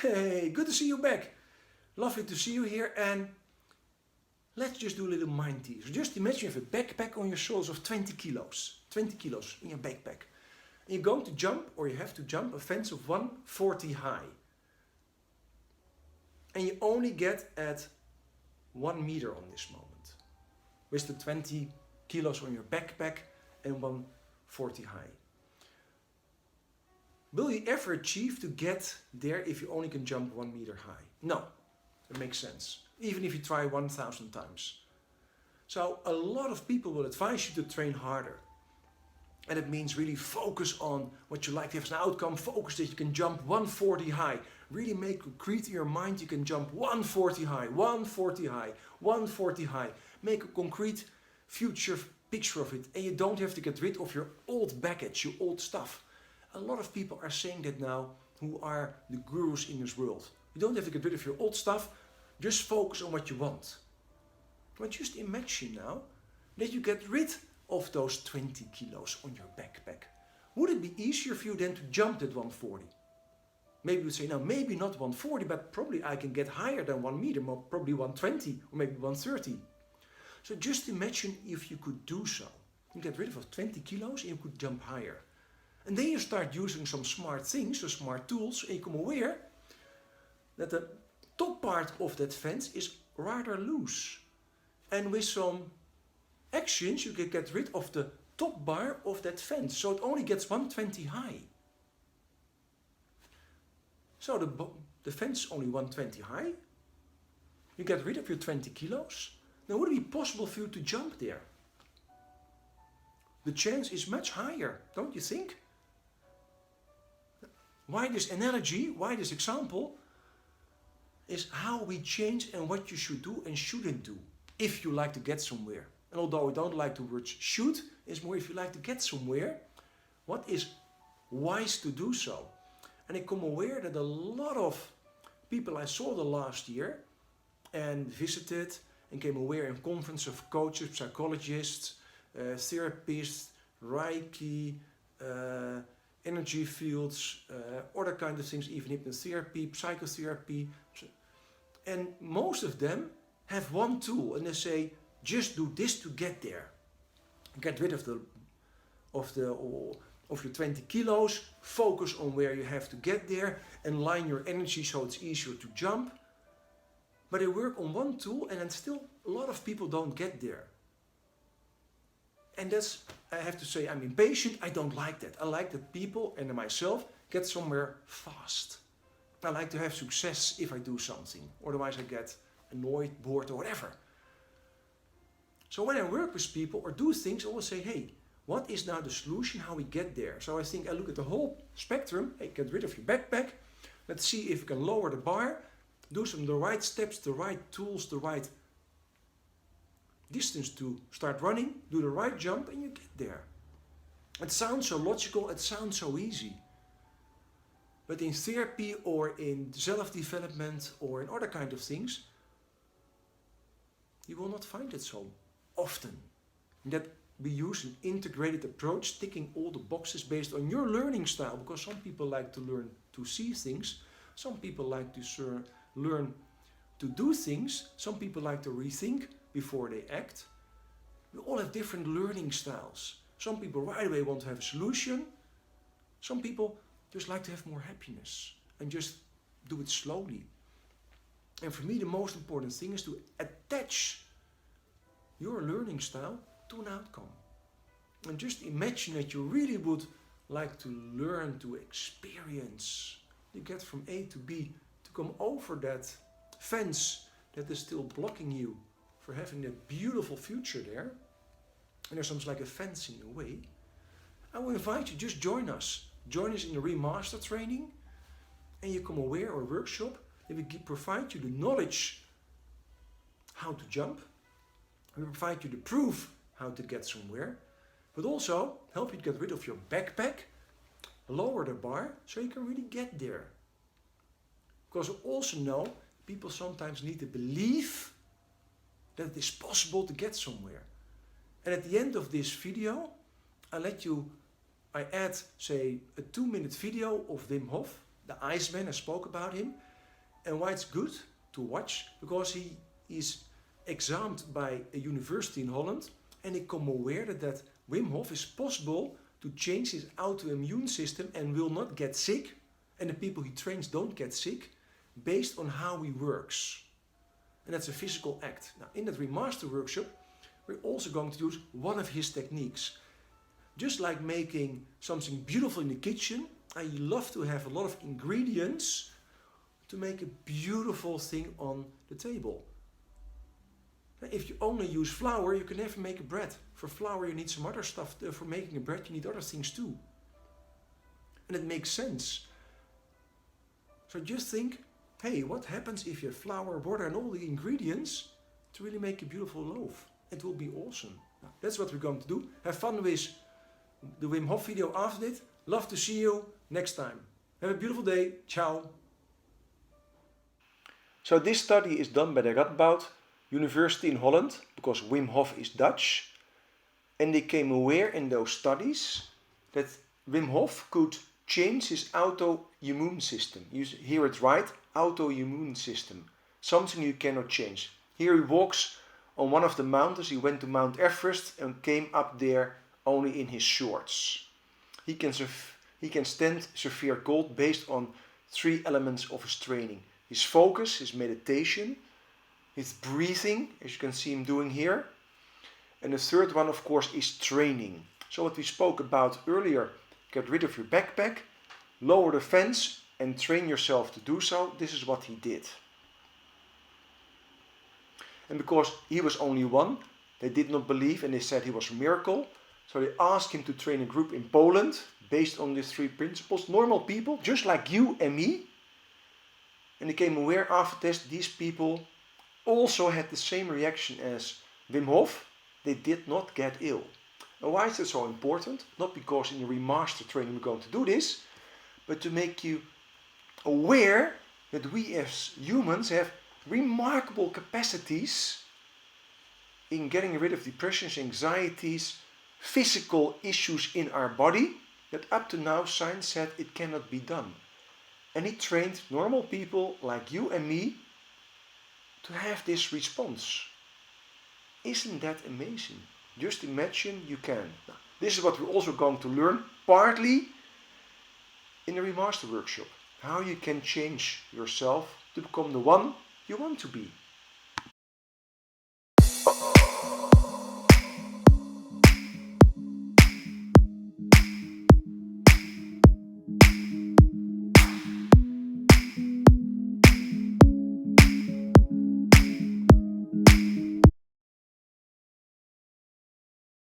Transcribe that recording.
Hey, good to see you back. Lovely to see you here, and let's just do a little mind teaser. Just imagine you have a backpack on your shoulders of 20 kilos. 20 kilos in your backpack. And you're going to jump, or you have to jump, a fence of 140 high. And you only get at 1 meter on this moment. With the 20 kilos on your backpack and 140 high. Will you ever achieve to get there if you only can jump 1 meter high? No, it makes sense. Even if you try 1,000 times. So a lot of people will advise you to train harder. And it means really focus on what you like to have as an outcome. Focus that you can jump 140 high. Really make concrete in your mind you can jump 140 high, 140 high, 140 high. Make a concrete future picture of it. And you don't have to get rid of your old baggage, your old stuff. A lot of people are saying that now who are the gurus in this world. You don't have to get rid of your old stuff. Just focus on what you want. But just imagine now that you get rid of those 20 kilos on your backpack. Would it be easier for you then to jump that 140? Maybe you would say, now maybe not 140, but probably I can get higher than 1 meter, probably 120 or maybe 130. So just imagine if you could do so. You get rid of 20 kilos and you could jump higher. And then you start using some smart things, so smart tools, and you become aware that the top part of that fence is rather loose. And with some actions you can get rid of the top bar of that fence, so it only gets 120 high. So the fence is only 120 high. You get rid of your 20 kilos. Now would it be possible for you to jump there? The chance is much higher, don't you think? Why this analogy, why this example, is how we change and what you should do and shouldn't do if you like to get somewhere. And although I don't like the word should, it's more if you like to get somewhere, what is wise to do so. And I become aware that a lot of people I saw the last year and visited and came aware in conference of coaches, psychologists, therapists, Reiki, energy fields, other kind of things, even hypnotherapy, psychotherapy. And most of them have one tool and they say, just do this to get there. Get rid of your 20 kilos, focus on where you have to get there, and line your energy so it's easier to jump. But they work on one tool and then still a lot of people don't get there. And that's, I have to say, I'm impatient. I don't like that. I like that people and myself get somewhere fast. I like to have success if I do something. Otherwise I get annoyed, bored or whatever. So when I work with people or do things, I always say, hey, what is now the solution, how we get there? So I think I look at the whole spectrum. Hey, get rid of your backpack. Let's see if we can lower the bar. Do the right steps, the right tools, the right distance to start running. Do the right jump and you get there. It sounds so logical, it sounds so easy. But in therapy or in self-development or in other kind of things, you will not find it so often. That we use an integrated approach, ticking all the boxes based on your learning style, because some people like to learn to see things, some people like to learn to do things, some people like to rethink before they act. We all have different learning styles. Some people right away want to have a solution. Some people just like to have more happiness and just do it slowly. And for me the most important thing is to attach your learning style to an outcome. And just imagine that you really would like to learn to experience. You get from A to B to come over that fence that is still blocking you for having that beautiful future there. And there's something like a fence in your way. I will invite you, just join us. Join us in the remaster training and you come aware or workshop. Then we provide you the knowledge how to jump. We provide you the proof how to get somewhere. But also help you to get rid of your backpack, lower the bar so you can really get there. Because I also know people sometimes need to believe that it is possible to get somewhere. And at the end of this video, I add, say, a 2-minute video of Wim Hof, the Iceman. I spoke about him. And why it's good to watch? Because he is examined by a university in Holland, and they become aware that Wim Hof is possible to change his autoimmune system and will not get sick, and the people he trains don't get sick, based on how he works. And that's a physical act. Now, in that remaster workshop, we're also going to use one of his techniques. Just like making something beautiful in the kitchen, I love to have a lot of ingredients to make a beautiful thing on the table. If you only use flour, you can never make a bread. For flour you need some other stuff. For making a bread you need other things too. And it makes sense. So just think, hey, what happens if you have flour, water and all the ingredients to really make a beautiful loaf? It will be awesome. Now, that's what we're going to do. Have fun with the Wim Hof video after it. Love to see you next time. Have a beautiful day. Ciao. So this study is done by the Radboud University in Holland, because Wim Hof is Dutch. And they came aware in those studies that Wim Hof could change his autoimmune system. You hear it right, autoimmune system. Something you cannot change. Here he walks on one of the mountains. He went to Mount Everest and came up there only in his shorts. He can stand severe cold based on 3 elements of his training. His focus, his meditation, his breathing, as you can see him doing here. And the third one, of course, is training. So what we spoke about earlier, get rid of your backpack, lower the fence and train yourself to do so. This is what he did. And because he was only one, they did not believe and they said he was a miracle. So they asked him to train a group in Poland based on these 3 principles. Normal people, just like you and me. And they became aware after this, these people also had the same reaction as Wim Hof. They did not get ill. And why is that so important? Not because in the remaster training we're going to do this, but to make you aware that we as humans have remarkable capacities in getting rid of depressions, anxieties, physical issues in our body, that up to now science said it cannot be done. And he trained normal people like you and me to have this response. Isn't that amazing? Just imagine you can. Now, this is what we're also going to learn partly in the remaster workshop. How you can change yourself to become the one you want to be.